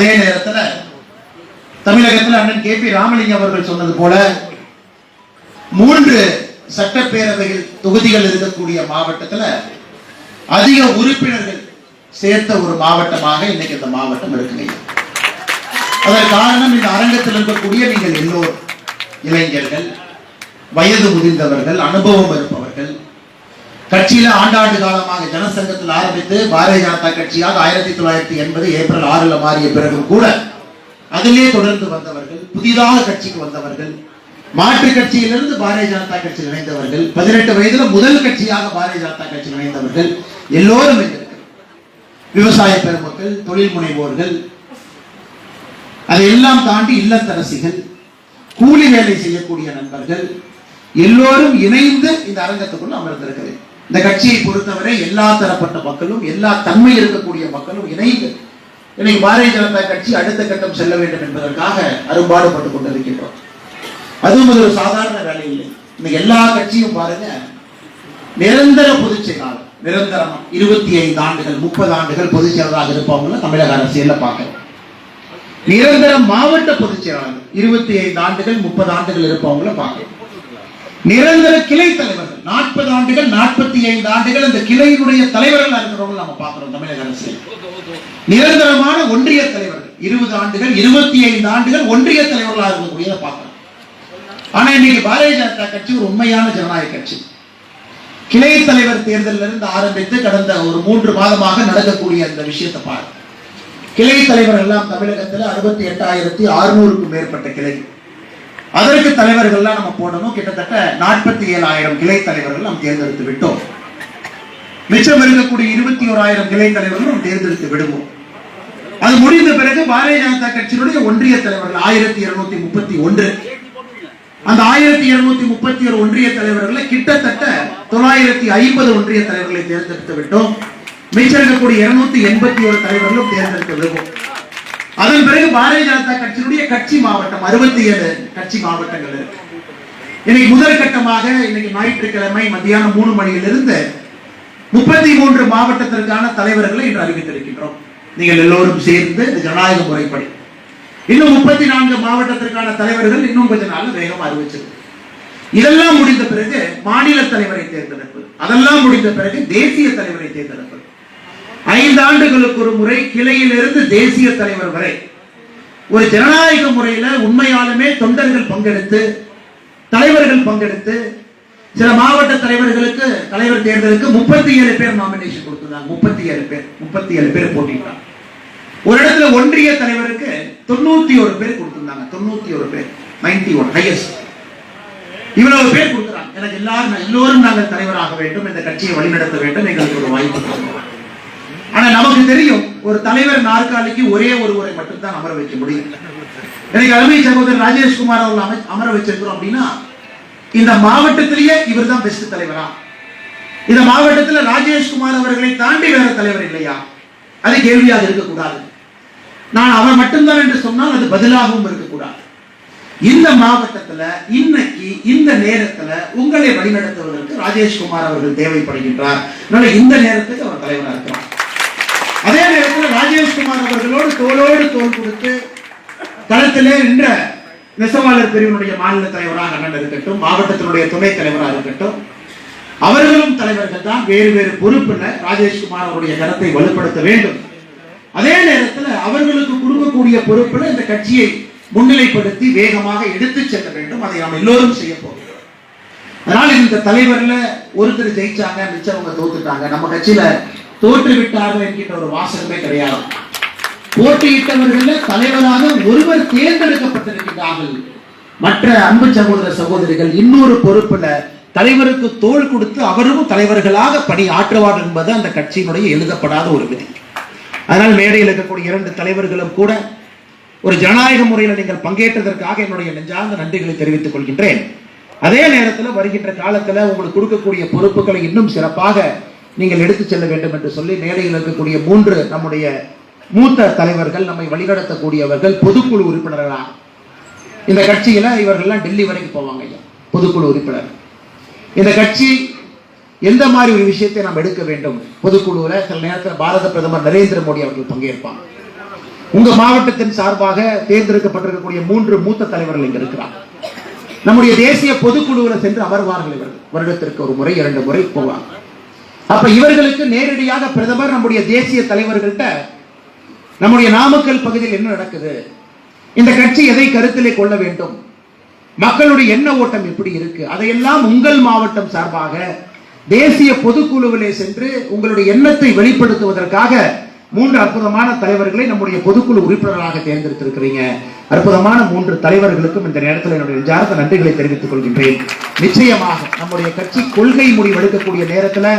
அதே நேரத்தில் தமிழகத்தில் அண்ணன் கே.பி. ராமலிங்கம் அவர்கள் சொன்னது போல 3 சட்டப்பேரவையில் தொகுதிகள் இருக்கக்கூடிய மாவட்டத்தில் அதிக உறுப்பினர்கள் சேர்த்த ஒரு மாவட்டமாக இன்னைக்கு இந்த மாவட்டம் இருக்குங்க. அதற்கு காரணம் இந்த அரங்கத்தில் இருக்கக்கூடிய நீங்கள் எல்லோரும் இளைஞர்கள், வயது முதிர்ந்தவர்கள், அனுபவம் இருப்பவர்கள், கட்சியில ஆண்டாண்டு காலமாக ஜனசங்கத்தில் ஆரம்பித்து பாரதிய ஜனதா கட்சியாக 1980 ஏப்ரல் 6 மாறிய பிறகும் கூட அதிலே தொடர்ந்து வந்தவர்கள், புதிதாக கட்சிக்கு வந்தவர்கள், மாற்று கட்சியிலிருந்து பாரதிய ஜனதா கட்சியில் இணைந்தவர்கள், 18 வயதுல முதல் கட்சியாக பாரதிய ஜனதா கட்சியில் இணைந்தவர்கள் எல்லோரும் விவசாய பெருமக்கள், தொழில் முனைவோர்கள், அதையெல்லாம் தாண்டி இல்லத்தரசிகள், கூலி வேலை செய்யக்கூடிய நண்பர்கள் எல்லோரும் இணைந்து இந்த அரங்கத்துக்குள் அமர்ந்திருக்கிறது. இந்த கட்சியை பொறுத்தவரை எல்லா தரப்பட்ட மக்களும், எல்லா தன்மை இருக்கக்கூடிய மக்களும் இணைந்து இன்னைக்கு பாரதிய ஜனதா கட்சி அடுத்த கட்டம் செல்ல வேண்டும் என்பதற்காக அரும்பாடுபட்டுக் கொண்டிருக்கின்றோம். அதுவும் ஒரு சாதாரண வேலை இல்லை. இன்னைக்கு எல்லா கட்சியும் பாருங்க, நிரந்தர பொதுச் செயலாளர், நிரந்தரமா 25 ஆண்டுகள் 30 ஆண்டுகள் பொதுச் செயலாளராக இருப்பவங்க தமிழக அரசியல்ல பார்க்கிறோம். நிரந்தர மாவட்ட பொதுச் செயலாளர் 25 ஆண்டுகள் 30 ஆண்டுகள் இருப்பவங்கள பார்க்கிறோம். நிரந்தர கிளை தலைவர்கள் 40 ஆண்டுகள் 45 ஆண்டுகள் இந்த கிளையினுடைய தலைவர்கள் இருக்கிறவங்க நம்ம பார்க்கிறோம் தமிழக அரசியல். நிரந்தரமான ஒன்றிய தலைவர்கள் 20 ஆண்டுகள் 25 ஆண்டுகள் ஒன்றிய தலைவர்களாக இருக்கக்கூடியதை பார்க்கிறோம். ஆனா இன்னைக்கு பாரதிய ஜனதா கட்சி ஒரு உண்மையான ஜனநாயக கட்சி. கிளை தலைவர் தேர்தலில் இருந்து ஆரம்பித்து கடந்த ஒரு 3 மாதமாக நடக்கக்கூடிய அந்த விஷயத்தை பாருங்க. கிளை தலைவர்கள் எல்லாம் தமிழகத்தில் 68,600க்கும் மேற்பட்ட கிளை. அதற்கு தலைவர்கள்லாம் நம்ம போடணும். கிட்டத்தட்ட 47,000 கிளை தலைவர்கள் நாம் தேர்ந்தெடுத்து விட்டோம். மிச்சம் இருக்கக்கூடிய 21,000 கிளை தலைவர்கள் நாம் தேர்ந்தெடுத்து விடுவோம். அது முடிந்த பிறகு பாரதிய ஜனதா கட்சியினுடைய ஒன்றிய தலைவர்கள் 1231. அந்த 1231 ஒன்றிய தலைவர்களை கிட்டத்தட்ட 950 ஒன்றிய தலைவர்களை தேர்ந்தெடுத்து விட்டோம். மிச்சம் இருக்கக்கூடிய 281 தலைவர்களும் தேர்ந்தெடுத்து விடுவோம். அதன் பிறகு பாரதிய ஜனதா கட்சியினுடைய கட்சி மாவட்டம் 67 கட்சி மாவட்டங்கள் இருக்கு. இன்னைக்கு முதல் கட்டமாக இன்னைக்கு ஞாயிற்றுக்கிழமை மத்தியானம் 3 மணியிலிருந்து 33 மாவட்டத்திற்கான தலைவர்களை இன்று அறிவித்திருக்கின்றோம். நீங்கள் எல்லோரும் சேர்ந்து இந்த ஜனநாயக முறைப்படி இன்னும் 34 மாவட்டத்திற்கான தலைவர்கள் இன்னும் கொஞ்ச நாள் வேகமாக அறிவிச்சிருக்கு. இதெல்லாம் முடிந்த பிறகு மாநில தலைவரை தேர்ந்தெடுப்பது, அதெல்லாம் முடிந்த பிறகு தேசிய தலைவரை தேர்ந்தெடுப்பது. 5 ஆண்டுகளுக்கு ஒரு முறை கிளையிலிருந்து தேசிய தலைவர் வரை ஒரு ஜனநாயக முறையில உண்மையாலுமே தொண்டர்கள் பங்கெடுத்து, தலைவர்கள் பங்கெடுத்து, சில மாவட்ட தலைவர்களுக்கு தலைவர் தேர்தலுக்கு 37 பேர் நாமினேஷன் கொடுத்திருந்தாங்க. 37 பேர் போட்டிட்டாங்க. ஒரு இடத்துல ஒன்றிய தலைவருக்கு 91 பேர் கொடுத்திருந்தாங்க. 91 பேர், 91 ஹையஸ்ட். இவ்வளவு பேர் கொடுக்கிறாங்க. எனக்கு எல்லோரும் நாங்கள் தலைவராக வேண்டும், இந்த கட்சியை வழிநடத்த வேண்டும், எங்களுக்கு ஒரு வாய்ப்பு. ஆனா நமக்கு தெரியும், ஒரு தலைவர் நாற்காலிக்கு ஒரே ஒருவரை மட்டும்தான் அமர வைக்க முடியும். எனக்கு அருமை சகோதரர் ராஜேஷ்குமார் அவர்கள் அமர வச்சிருக்கிறோம் அப்படின்னா, இந்த மாவட்டத்திலேயே இவர் தான் பெஸ்ட் தலைவரா? இந்த மாவட்டத்தில் ராஜேஷ்குமார் அவர்களை தாண்டி வேற தலைவர் இல்லையா? அது கேள்வியாக இருக்கக்கூடாது. நான் அவர் மட்டும்தான் என்று சொன்னால் அது பதிலாகவும் இருக்கக்கூடாது. இந்த மாவட்டத்தில் இன்னைக்கு இந்த நேரத்தில் உங்களை வழிநடத்துவதற்கு ராஜேஷ்குமார் அவர்கள் தேவைப்படுகின்றார். இந்த நேரத்துக்கு அவர் தலைவராக இருக்கிறார். அதே நேரத்தில் ராஜேஷ்குமார் அவர்களோடு தோளோடு தோள் கொடுத்து களத்திலே நின்ற நெசவாளர் பிரிவினுடைய மாநில தலைவராக அண்ணன் இருக்கட்டும், மாவட்டத்தினுடைய துணைத் தலைவராக இருக்கட்டும், அவர்களும் தலைவர்கள் தான். வேறு வேறு பொறுப்பில் ராஜேஷ்குமார் அவருடைய கருத்தை வலுப்படுத்த வேண்டும். அதே நேரத்தில் அவர்களுக்கு கொடுக்கக்கூடிய பொறுப்பில் இந்த கட்சியை முன்னிலைப்படுத்தி வேகமாக எடுத்து செல்ல வேண்டும். அதை நாம் எல்லோரும் செய்ய போகிறோம். அதனால் இந்த தலைவர்ல ஒருத்தர் ஜெயிச்சாங்க, மிச்சவங்க தோத்துட்டாங்க, நம்ம கட்சியில தோற்று விட்டார்கள் என்கின்ற ஒரு வாசகமே கிடையாது. போட்டியிட்டவர்கள் தலைவராக ஒருவர் தேர்ந்தெடுக்கப்பட்டிருக்கிறார்கள். மற்ற அன்பு சகோதர சகோதரிகள் இன்னொரு பொறுப்புல தலைவருக்கு தோள் கொடுத்து அவரும் தலைவர்களாக பணி ஆற்றுவார் என்பது அந்த கட்சியினுடைய எழுதப்படாத ஒரு விதி. அதனால் மேடையில் இருக்கக்கூடிய 2 தலைவர்களும் கூட ஒரு ஜனநாயக முறையில் நீங்கள் பங்கேற்றதற்காக என்னுடைய நெஞ்சார்ந்த நன்றிகளை தெரிவித்துக் கொள்கின்றேன். அதே நேரத்தில் வருகின்ற காலத்தில் உங்களுக்கு கொடுக்கக்கூடிய பொறுப்புகளை இன்னும் சிறப்பாக நீங்கள் எடுத்துச் செல்ல வேண்டும் என்று சொல்லி மேடையில் இருக்கக்கூடிய 3 நம்முடைய மூத்த தலைவர்கள், நம்மை வழிநடத்தக்கூடியவர்கள் பொதுக்குழு உறுப்பினர்களாக இந்த கட்சியில இவர்கள்லாம் டெல்லி வரைக்கும் போவாங்க. பொதுக்குழு உறுப்பினர் இந்த கட்சி எந்த மாதிரி ஒரு விஷயத்தை நாம் எடுக்க வேண்டும், பொதுக்குழுவில் சில நேரத்தில் பாரத பிரதமர் நரேந்திர மோடி அவர்கள் பங்கேற்பாங்க. உங்க மாவட்டத்தின் சார்பாக தேர்ந்தெடுக்கப்பட்டிருக்கக்கூடிய 3 மூத்த தலைவர்கள் இங்க இருக்கிறார். நம்முடைய தேசிய பொதுக்குழுவில் சென்று அமர்வார்கள். இவர்கள் வருடத்திற்கு ஒரு முறை 2 முறை போவாங்க. அப்ப இவர்களுக்கு நேரடியாக பிரதமர் நம்முடைய தேசிய தலைவர்கள்ட்ட நம்முடைய நாமக்கல் பகுதியில் என்ன நடக்குது, இந்த கட்சி எதை கருத்திலே கொள்ள வேண்டும், மக்களுடைய எண்ண ஓட்டம் எப்படி இருக்கு, அதையெல்லாம் உங்கள் மாவட்டம் சார்பாக தேசிய பொதுக்குழுவிலே சென்று உங்களுடைய எண்ணத்தை வெளிப்படுத்துவதற்காக 3 அற்புதமான தலைவர்களை நம்முடைய பொதுக்குழு உறுப்பினர்களாக தேர்ந்தெடுத்திருக்கிறீங்க. அற்புதமான 3 தலைவர்களுக்கும் இந்த நேரத்தில் என்னுடைய நெஞ்சார்ந்த நன்றிகளை தெரிவித்துக் கொள்கின்றேன். நிச்சயமாக நம்முடைய கட்சி கொள்கை முடிவெடுக்கக்கூடிய நேரத்தில்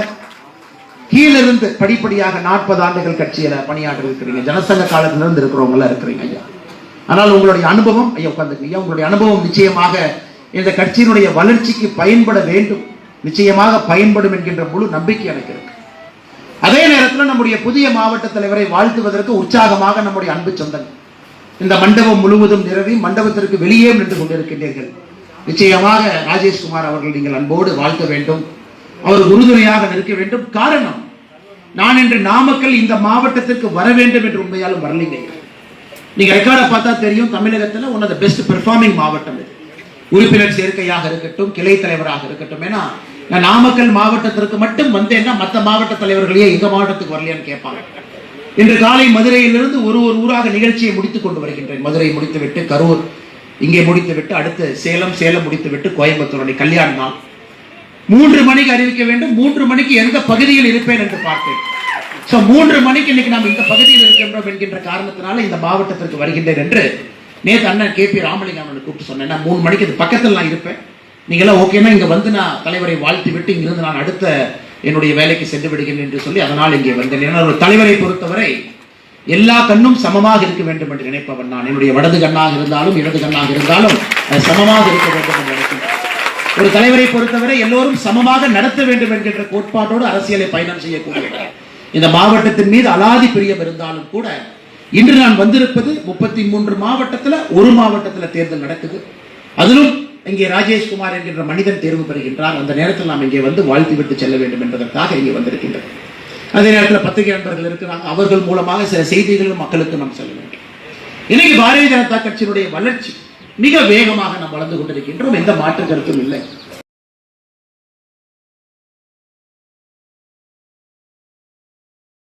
கீழிருந்து படிப்படியாக 40 ஆண்டுகள் கட்சியில பணியாற்றி இருக்கிறீங்க. ஜனசங்க காலத்திலிருந்து இருக்கிறவங்க எல்லாம் இருக்கிறீங்க ஐயா. ஆனால் உங்களுடைய அனுபவம் ஐயா உட்கார்ந்துருக்கீங்க, உங்களுடைய அனுபவம் நிச்சயமாக இந்த கட்சியினுடைய வளர்ச்சிக்கு பயன்பட வேண்டும், நிச்சயமாக பயன்படும் என்கின்ற முழு நம்பிக்கை எனக்கு இருக்கு. அதே நேரத்தில் நம்முடைய புதிய மாவட்ட தலைவரை வாழ்த்துவதற்கு உற்சாகமாக நம்முடைய அன்பு சொந்தங்கள் இந்த மண்டபம் முழுவதும் நிரவி மண்டபத்திற்கு வெளியே நின்று கொண்டிருக்கின்றீர்கள். நிச்சயமாக ராஜேஷ்குமார் அவர்கள் நீங்கள் அன்போடு வாழ்த்த வேண்டும், அவர் உறுதுணையாக நிற்க வேண்டும். காரணம், நான் இன்று நாமக்கல் இந்த மாவட்டத்திற்கு வர வேண்டும் என்று உண்மையாலும் வரலைங்க. நீங்க ரெக்கார்டை பார்த்தா தெரியும், தமிழகத்தில் one of the best performing மாவட்டம் இது. உறுப்பினர் சேர்க்கையாக இருக்கட்டும், கிளை தலைவராக இருக்கட்டும். ஏன்னா நான் நாமக்கல் மாவட்டத்திற்கு மட்டும் வந்தேன்னா மற்ற மாவட்ட தலைவர்களையே எங்க மாவட்டத்துக்கு வரலையான்னு கேட்பாங்க. இன்று காலை மதுரையிலிருந்து ஒரு ஊராக நிகழ்ச்சியை முடித்துக் கொண்டு வருகின்றேன். மதுரை முடித்துவிட்டு கரூர் இங்கே முடித்துவிட்டு அடுத்து சேலம் முடித்துவிட்டு கோயம்புத்தூருடைய கல்யாண நாள் 3 மணிக்கு அறிவிக்க வேண்டும். 3 மணிக்கு எந்த பகுதியில் இருப்பேன் என்று பார்த்தேன். 3 மணிக்கு இன்னைக்கு நாம் இந்த பகுதியில் இருக்கின்றோம் என்கின்ற காரணத்தினால இந்த மாவட்டத்திற்கு வருகின்றேன் என்று நேற்று அண்ணன் KP ராமலிங்கம் கூப்பிட்டு சொன்னேன். 3 மணிக்கு இது பக்கத்தில் நான் இருப்பேன், நீங்களாம் ஓகேனா இங்க வந்து நான் தலைவரை வாழ்த்தி விட்டு இங்கிருந்து நான் அடுத்த என்னுடைய வேலைக்கு சென்று விடுகிறேன் என்று சொல்லி அதனால் இங்கே வந்தேன். ஏன்னா ஒரு தலைவரை பொறுத்தவரை எல்லா கண்ணும் சமமாக இருக்க வேண்டும் என்று நினைப்பவன் நான். என்னுடைய வடது கண்ணாக இருந்தாலும் இடது கண்ணாக இருந்தாலும் சமமாக இருக்க வேண்டும் என்று நினைக்கின்றேன். ஒரு தலைவரை பொறுத்தவரை எல்லோரும் சமமாக நடத்த வேண்டும் என்கின்ற கோட்பாட்டோடு அரசியலை பயணம் செய்யக்கூடிய இந்த மாவட்டத்தின் மீது அலாதி பிரியம் இருந்தாலும் கூட இன்று நான் வந்திருப்பது 33 மாவட்டத்தில் ஒரு மாவட்டத்தில் தேர்தல் நடக்குது. அதிலும் இங்கே ராஜேஷ்குமார் என்கின்ற மனிதன் தேர்வு பெறுகின்றார். அந்த நேரத்தில் நாம் இங்கே வந்து வாழ்த்தி விட்டு செல்ல வேண்டும் என்பதற்காக இங்கே வந்திருக்கின்றோம். அதே நேரத்தில் பத்திரிகை நண்பர்கள் இருக்கிறாங்க, அவர்கள் மூலமாக சில செய்திகள் மக்களுக்கு நாம் செல்ல வேண்டும். இன்னைக்கு பாரதிய ஜனதா கட்சியினுடைய வளர்ச்சி மிக வேகமாக நாம் வளர்ந்து கொண்டிருக்கின்றோம், எந்த மாற்று கருத்தும் இல்லை.